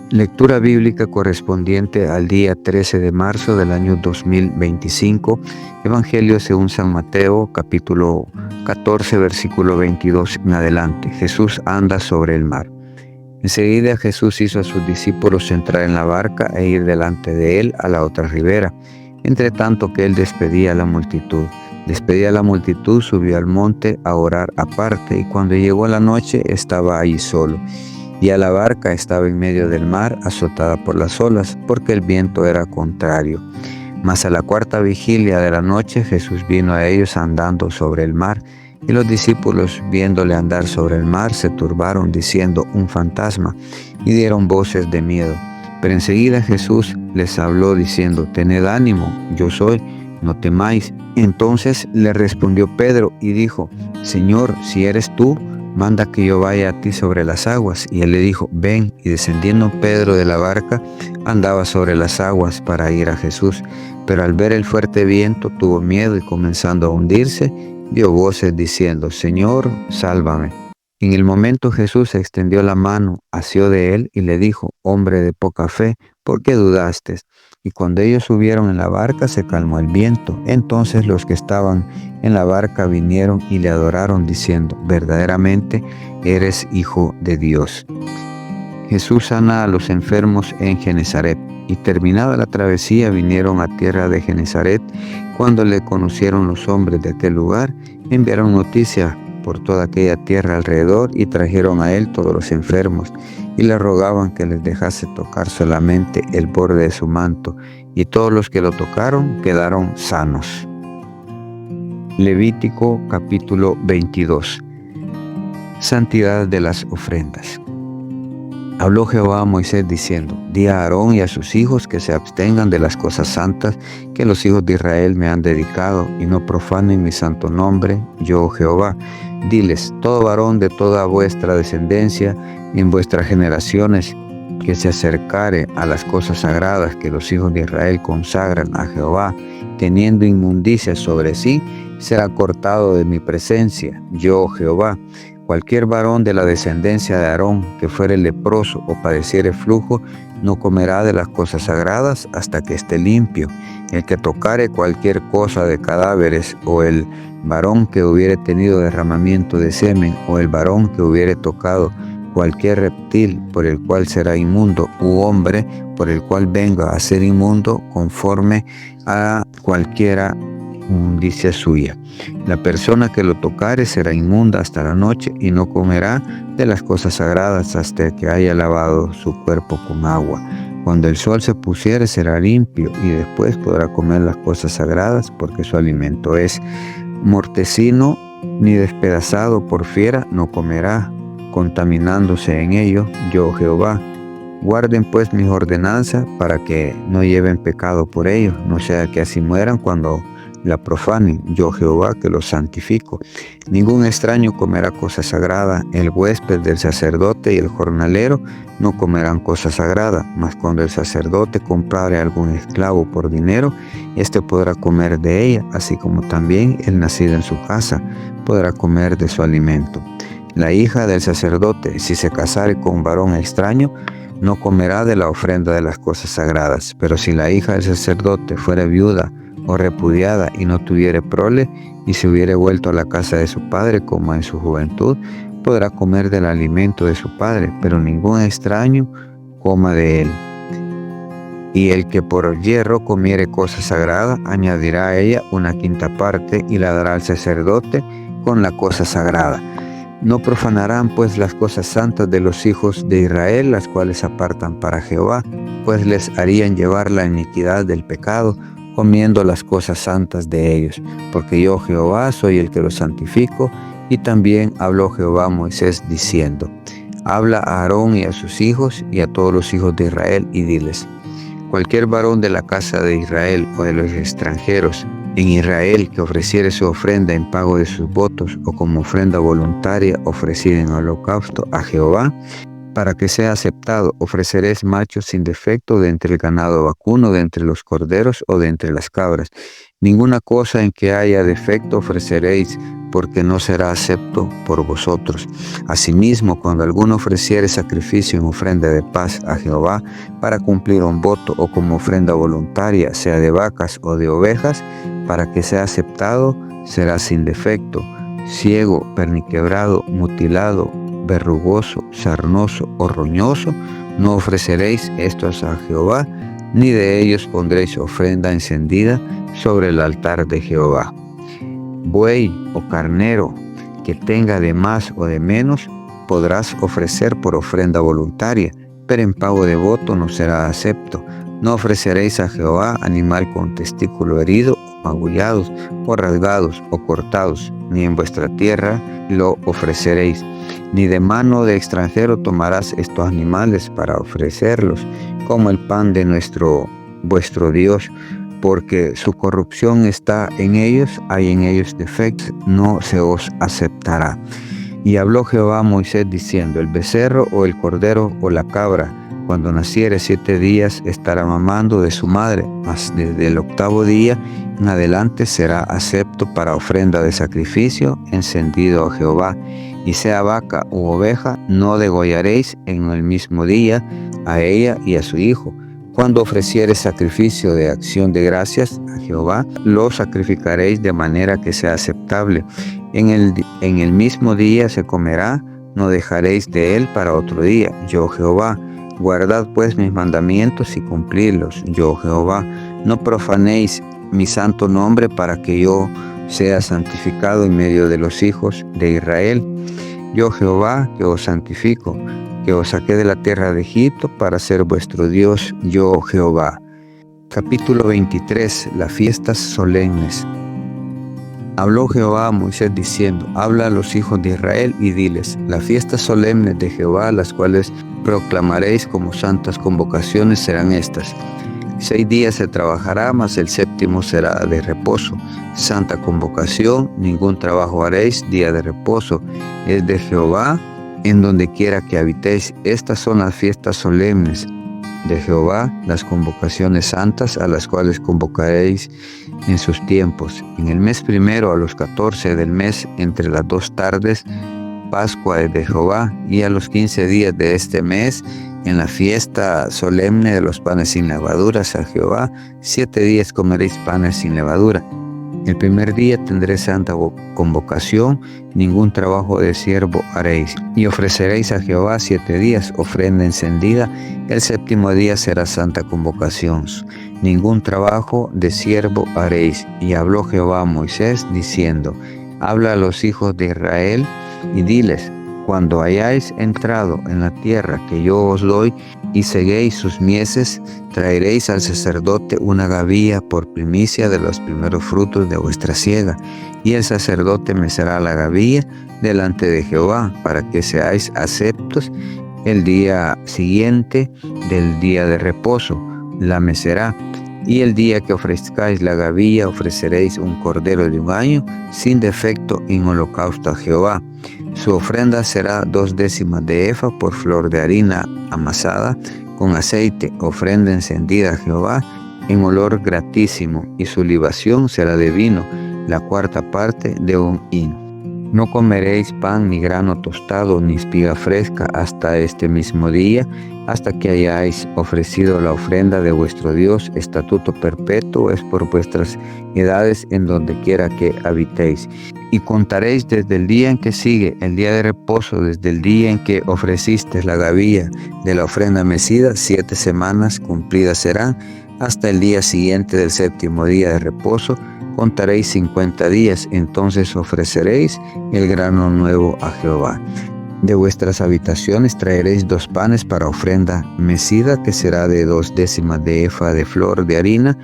Lectura bíblica correspondiente al día 13 de marzo del año 2025, Evangelio según San Mateo, capítulo 14, versículo 22 en adelante. Jesús anda sobre el mar. Enseguida Jesús hizo a sus discípulos entrar en la barca e ir delante de él a la otra ribera, entre tanto que él despedía a la multitud. Despedía a la multitud, subió al monte a orar aparte, y cuando llegó la noche estaba allí solo. Y a la barca estaba en medio del mar, azotada por las olas, porque el viento era contrario. Mas a la cuarta vigilia de la noche Jesús vino a ellos andando sobre el mar, y los discípulos, viéndole andar sobre el mar, se turbaron, diciendo: un fantasma, y dieron voces de miedo. Pero enseguida Jesús les habló, diciendo: tened ánimo, yo soy, no temáis. Entonces le respondió Pedro y dijo: Señor, si eres tú, manda que yo vaya a ti sobre las aguas. Y él le dijo: ven. Y descendiendo Pedro de la barca, andaba sobre las aguas para ir a Jesús. Pero al ver el fuerte viento, tuvo miedo, y comenzando a hundirse, dio voces diciendo: Señor, sálvame. En el momento Jesús extendió la mano, asió de él y le dijo: hombre de poca fe, ¿por qué dudaste? Y cuando ellos subieron en la barca, se calmó el viento. Entonces los que estaban en la barca vinieron y le adoraron, diciendo: verdaderamente eres Hijo de Dios. Jesús sana a los enfermos en Genesaret. Y terminada la travesía, vinieron a tierra de Genesaret. Cuando le conocieron los hombres de aquel lugar, enviaron noticia por toda aquella tierra alrededor, y trajeron a él todos los enfermos, y le rogaban que les dejase tocar solamente el borde de su manto, y todos los que lo tocaron quedaron sanos. Levítico capítulo 22. Santidad de las ofrendas. Habló Jehová a Moisés diciendo: di a Aarón y a sus hijos que se abstengan de las cosas santas que los hijos de Israel me han dedicado, y no profanen mi santo nombre, yo Jehová. Diles: todo varón de toda vuestra descendencia en vuestras generaciones que se acercare a las cosas sagradas que los hijos de Israel consagran a Jehová, teniendo inmundicia sobre sí, será cortado de mi presencia, yo Jehová. Cualquier varón de la descendencia de Aarón que fuere leproso o padeciere flujo, no comerá de las cosas sagradas hasta que esté limpio. El que tocare cualquier cosa de cadáveres, o el varón que hubiere tenido derramamiento de semen, o el varón que hubiere tocado cualquier reptil por el cual será inmundo, u hombre por el cual venga a ser inmundo, conforme a cualquiera inmundicia suya. La persona que lo tocare será inmunda hasta la noche, y no comerá de las cosas sagradas hasta que haya lavado su cuerpo con agua. Cuando el sol se pusiere será limpio, y después podrá comer las cosas sagradas, porque su alimento es. Mortecino ni despedazado por fiera no comerá, contaminándose en ello, yo Jehová. Guarden pues mis ordenanzas para que no lleven pecado por ello, no sea que así mueran cuando la profanen, yo Jehová que los santifico. Ningún extraño comerá cosa sagrada, el huésped del sacerdote y el jornalero no comerán cosa sagrada, mas cuando el sacerdote comprare algún esclavo por dinero, éste podrá comer de ella, así como también el nacido en su casa podrá comer de su alimento. La hija del sacerdote, si se casare con un varón extraño, no comerá de la ofrenda de las cosas sagradas, pero si la hija del sacerdote fuere viuda o repudiada y no tuviere prole, y se hubiere vuelto a la casa de su padre como en su juventud, podrá comer del alimento de su padre, pero ningún extraño coma de él. Y el que por hierro comiere cosa sagrada, añadirá a ella una quinta parte, y la dará al sacerdote con la cosa sagrada. No profanarán pues las cosas santas de los hijos de Israel, las cuales apartan para Jehová, pues les harían llevar la iniquidad del pecado, comiendo las cosas santas de ellos, porque yo Jehová soy el que los santifico. Y también habló Jehová a Moisés diciendo: habla a Aarón y a sus hijos y a todos los hijos de Israel, y diles: cualquier varón de la casa de Israel o de los extranjeros en Israel que ofreciere su ofrenda en pago de sus votos, o como ofrenda voluntaria ofrecida en holocausto a Jehová, para que sea aceptado, ofreceréis machos sin defecto de entre el ganado vacuno, de entre los corderos o de entre las cabras, Ninguna cosa en que haya defecto ofreceréis, porque no será acepto por vosotros. Asimismo, cuando alguno ofreciere sacrificio en ofrenda de paz a Jehová para cumplir un voto o como ofrenda voluntaria, sea de vacas o de ovejas, para que sea aceptado, será sin defecto, ciego, perniquebrado, mutilado, verrugoso, sarnoso o roñoso. No ofreceréis estos a Jehová, ni de ellos pondréis ofrenda encendida sobre el altar de Jehová. Buey o carnero que tenga de más o de menos, podrás ofrecer por ofrenda voluntaria, pero en pago de voto no será acepto. No ofreceréis a Jehová animal con testículo herido, o magullados, o rasgados, o cortados, ni en vuestra tierra lo ofreceréis. Ni de mano de extranjero tomarás estos animales para ofrecerlos, como el pan de vuestro Dios, porque su corrupción está en ellos, hay en ellos defectos, no se os aceptará. Y habló Jehová a Moisés diciendo: el becerro o el cordero o la cabra, cuando naciere 7 días, estará mamando de su madre, mas desde el 8º día en adelante será acepto para ofrenda de sacrificio encendido a Jehová. Y sea vaca u oveja, no degollaréis en el mismo día a ella y a su hijo. Cuando ofreciere sacrificio de acción de gracias a Jehová, lo sacrificaréis de manera que sea aceptable. En el mismo día se comerá, no dejaréis de él para otro día. Yo Jehová. Guardad pues mis mandamientos y cumplidlos. Yo Jehová. No profanéis mi santo nombre, para que yo sea santificado en medio de los hijos de Israel. Yo Jehová, que os santifico, que os saqué de la tierra de Egipto para ser vuestro Dios, yo Jehová. Capítulo 23. Las fiestas solemnes. Habló Jehová a Moisés diciendo: habla a los hijos de Israel y diles: las fiestas solemnes de Jehová, las cuales proclamaréis como santas convocaciones, serán estas. 6 días se trabajará, mas el 7º será de reposo. Santa convocación, ningún trabajo haréis, día de reposo es de Jehová, en donde quiera que habitéis. Estas son las fiestas solemnes de Jehová, las convocaciones santas, a las cuales convocaréis en sus tiempos. En el mes primero, a los 14 del mes, entre las 2 tardes, Pascua es de Jehová, y a los 15 días de este mes, en la fiesta solemne de los panes sin levaduras a Jehová, 7 días comeréis panes sin levadura. El primer día tendréis santa convocación, ningún trabajo de siervo haréis. Y ofreceréis a Jehová 7 días ofrenda encendida, el 7º día será santa convocación. Ningún trabajo de siervo haréis. Y habló Jehová a Moisés diciendo: habla a los hijos de Israel y diles: cuando hayáis entrado en la tierra que yo os doy y seguéis sus mieses, traeréis al sacerdote una gavilla por primicia de los primeros frutos de vuestra siega, y el sacerdote mecerá la gavilla delante de Jehová, para que seáis aceptos el día siguiente del día de reposo, la mecerá. Y el día que ofrezcáis la gavilla, ofreceréis un cordero de 1 año, sin defecto, en holocausto a Jehová. Su ofrenda será 2/10 de efa por flor de harina amasada con aceite, ofrenda encendida a Jehová en olor gratísimo, y su libación será de vino, la 4ª parte de 1 hin. No comeréis pan ni grano tostado ni espiga fresca hasta este mismo día, hasta que hayáis ofrecido la ofrenda de vuestro Dios. Estatuto perpetuo es por vuestras edades en donde quiera que habitéis. Y contaréis desde el día en que sigue el día de reposo, desde el día en que ofreciste la gavilla de la ofrenda mecida, 7 semanas cumplidas serán, hasta el día siguiente del 7º día de reposo. Contaréis 50 días, entonces ofreceréis el grano nuevo a Jehová. De vuestras habitaciones traeréis 2 panes para ofrenda mecida, que será de 2/10 de efa de flor de harina,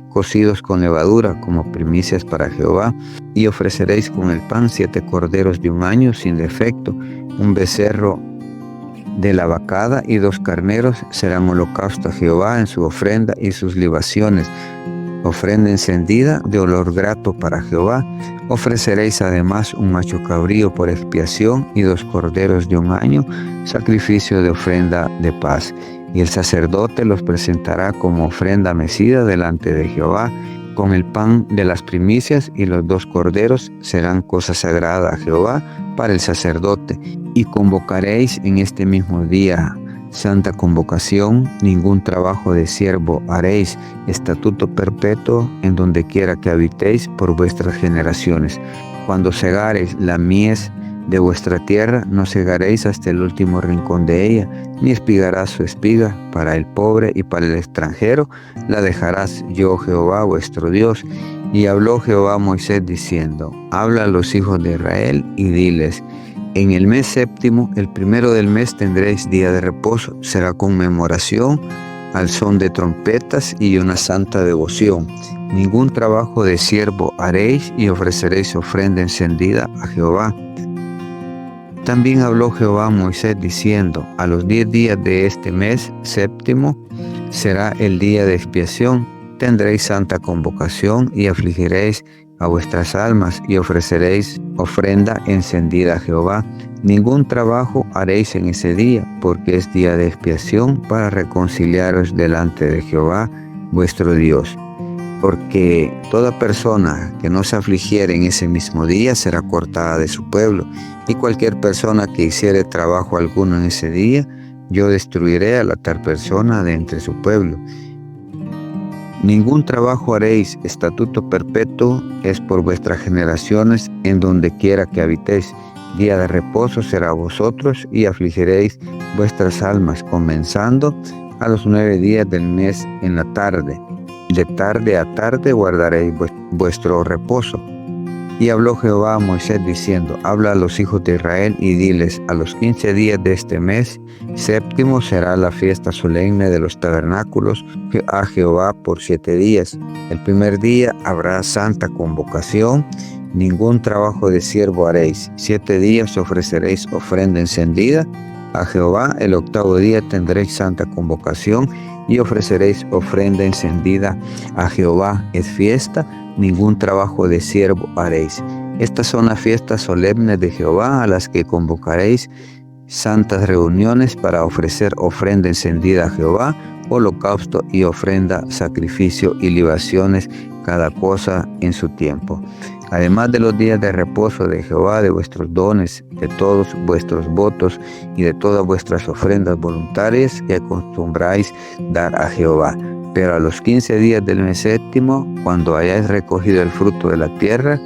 cocidos con levadura, como primicias para Jehová. Y ofreceréis con el pan 7 corderos de 1 año sin defecto, un becerro de la vacada y 2 carneros serán holocausto a Jehová en su ofrenda y sus libaciones. Ofrenda encendida de olor grato para Jehová. Ofreceréis además un macho cabrío por expiación y 2 corderos de 1 año, sacrificio de ofrenda de paz. Y el sacerdote los presentará como ofrenda mecida delante de Jehová. con el pan de las primicias y los 2 corderos serán cosa sagrada a Jehová para el sacerdote. Y convocaréis en este mismo día santa convocación, ningún trabajo de siervo haréis, estatuto perpetuo en donde quiera que habitéis por vuestras generaciones. Cuando segareis la mies de vuestra tierra, no segaréis hasta el último rincón de ella, ni espigarás su espiga para el pobre y para el extranjero, la dejarás yo Jehová vuestro Dios. Y habló Jehová a Moisés diciendo, habla a los hijos de Israel y diles, en el mes séptimo, el primero del mes tendréis día de reposo, será conmemoración al son de trompetas y una santa devoción. Ningún trabajo de siervo haréis y ofreceréis ofrenda encendida a Jehová. También habló Jehová a Moisés diciendo, a los 10 días de este mes séptimo será el día de expiación, tendréis santa convocación y afligiréis a vuestras almas y ofreceréis ofrenda encendida a Jehová. Ningún trabajo haréis en ese día, porque es día de expiación para reconciliaros delante de Jehová vuestro Dios. Porque toda persona que no se afligiere en ese mismo día será cortada de su pueblo, y cualquier persona que hiciere trabajo alguno en ese día, yo destruiré a la tal persona de entre su pueblo. Ningún trabajo haréis, estatuto perpetuo es por vuestras generaciones en donde quiera que habitéis. Día de reposo será a vosotros y afligiréis vuestras almas, comenzando a los 9 días del mes en la tarde. De tarde a tarde guardaréis vuestro reposo. Y habló Jehová a Moisés diciendo, habla a los hijos de Israel y diles, a los 15 días de este mes séptimo será la fiesta solemne de los tabernáculos a Jehová por 7 días. El primer día habrá santa convocación, ningún trabajo de siervo haréis. 7 días ofreceréis ofrenda encendida a Jehová. El 8º día tendréis santa convocación y ofreceréis ofrenda encendida a Jehová. Es fiesta, ningún trabajo de siervo haréis. Estas son las fiestas solemnes de Jehová a las que convocaréis santas reuniones para ofrecer ofrenda encendida a Jehová, holocausto y ofrenda, sacrificio y libaciones, cada cosa en su tiempo. Además de los días de reposo de Jehová, de vuestros dones, de todos vuestros votos y de todas vuestras ofrendas voluntarias que acostumbráis dar a Jehová. Pero a los 15 días del mes séptimo, cuando hayáis recogido el fruto de la tierra,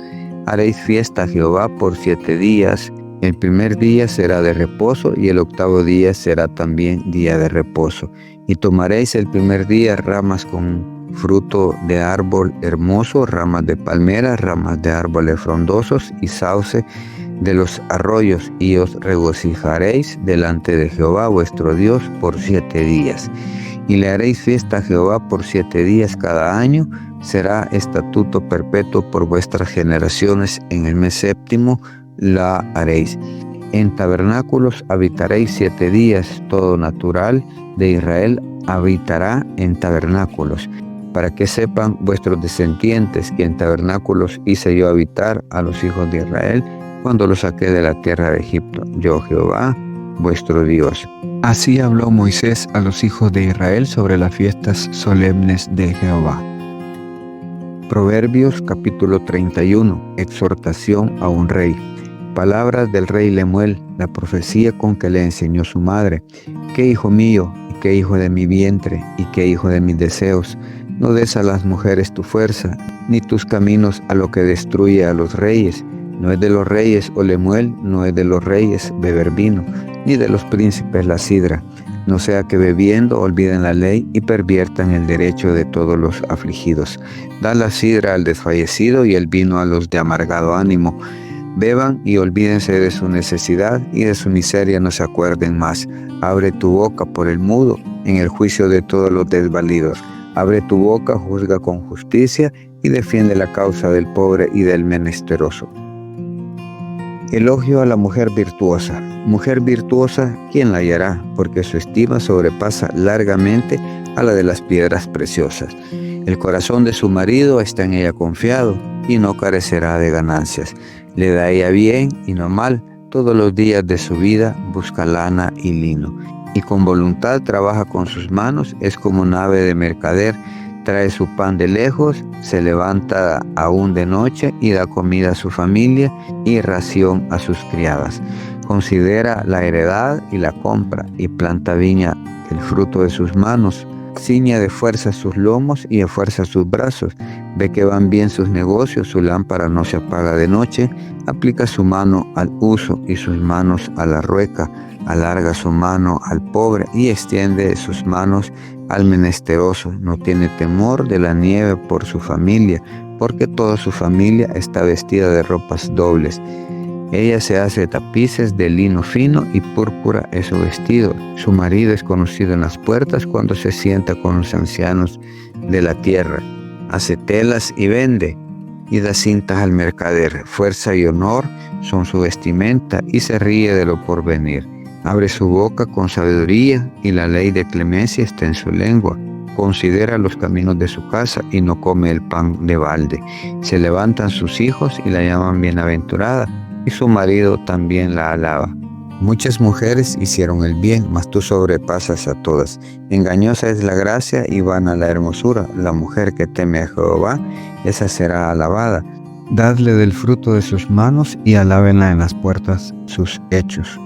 haréis fiesta a Jehová por 7 días. El primer día será de reposo y el 8º día será también día de reposo. Y tomaréis el primer día ramas con fruto de árbol hermoso, ramas de palmera, ramas de árboles frondosos y sauce de los arroyos, y os regocijaréis delante de Jehová vuestro Dios por 7 días. Y le haréis fiesta a Jehová por 7 días cada año, será estatuto perpetuo por vuestras generaciones. En el mes séptimo la haréis. En tabernáculos habitaréis 7 días, todo natural de Israel habitará en tabernáculos, para que sepan vuestros descendientes que en tabernáculos hice yo habitar a los hijos de Israel cuando los saqué de la tierra de Egipto, yo Jehová, vuestro Dios. Así habló Moisés a los hijos de Israel sobre las fiestas solemnes de Jehová. Proverbios capítulo 31, exhortación a un rey. Palabras del rey Lemuel, la profecía con que le enseñó su madre. ¿Qué hijo mío, y qué hijo de mi vientre, y qué hijo de mis deseos? No des a las mujeres tu fuerza, ni tus caminos a lo que destruye a los reyes. No es de los reyes, oh Lemuel, no es de los reyes beber vino, ni de los príncipes la sidra. No sea que bebiendo olviden la ley y perviertan el derecho de todos los afligidos. Da la sidra al desfallecido y el vino a los de amargado ánimo. Beban y olvídense de su necesidad y de su miseria no se acuerden más. Abre tu boca por el mudo en el juicio de todos los desvalidos. Abre tu boca, juzga con justicia y defiende la causa del pobre y del menesteroso. Elogio a la mujer virtuosa. Mujer virtuosa, ¿quién la hallará? Porque su estima sobrepasa largamente a la de las piedras preciosas. El corazón de su marido está en ella confiado y no carecerá de ganancias. Le da ella bien y no mal, todos los días de su vida busca lana y lino. Y con voluntad trabaja con sus manos, es como nave de mercader, trae su pan de lejos, se levanta aún de noche y da comida a su familia y ración a sus criadas. Considera la heredad y la compra, y planta viña el fruto de sus manos. Ciñe de fuerza sus lomos y de fuerza sus brazos. Ve que van bien sus negocios, su lámpara no se apaga de noche. Aplica su mano al uso y sus manos a la rueca. Alarga su mano al pobre y extiende sus manos al menesteroso. No tiene temor de la nieve por su familia, porque toda su familia está vestida de ropas dobles. Ella se hace tapices de lino fino y púrpura es su vestido. Su marido es conocido en las puertas cuando se sienta con los ancianos de la tierra. Hace telas y vende, y da cintas al mercader. Fuerza y honor son su vestimenta, y se ríe de lo porvenir. Abre su boca con sabiduría, y la ley de clemencia está en su lengua. Considera los caminos de su casa y no come el pan de balde. Se levantan sus hijos y la llaman bienaventurada, y su marido también la alaba. Muchas mujeres hicieron el bien, mas tú sobrepasas a todas. Engañosa es la gracia y vana la hermosura. La mujer que teme a Jehová, esa será alabada. Dadle del fruto de sus manos y alábenla en las puertas sus hechos.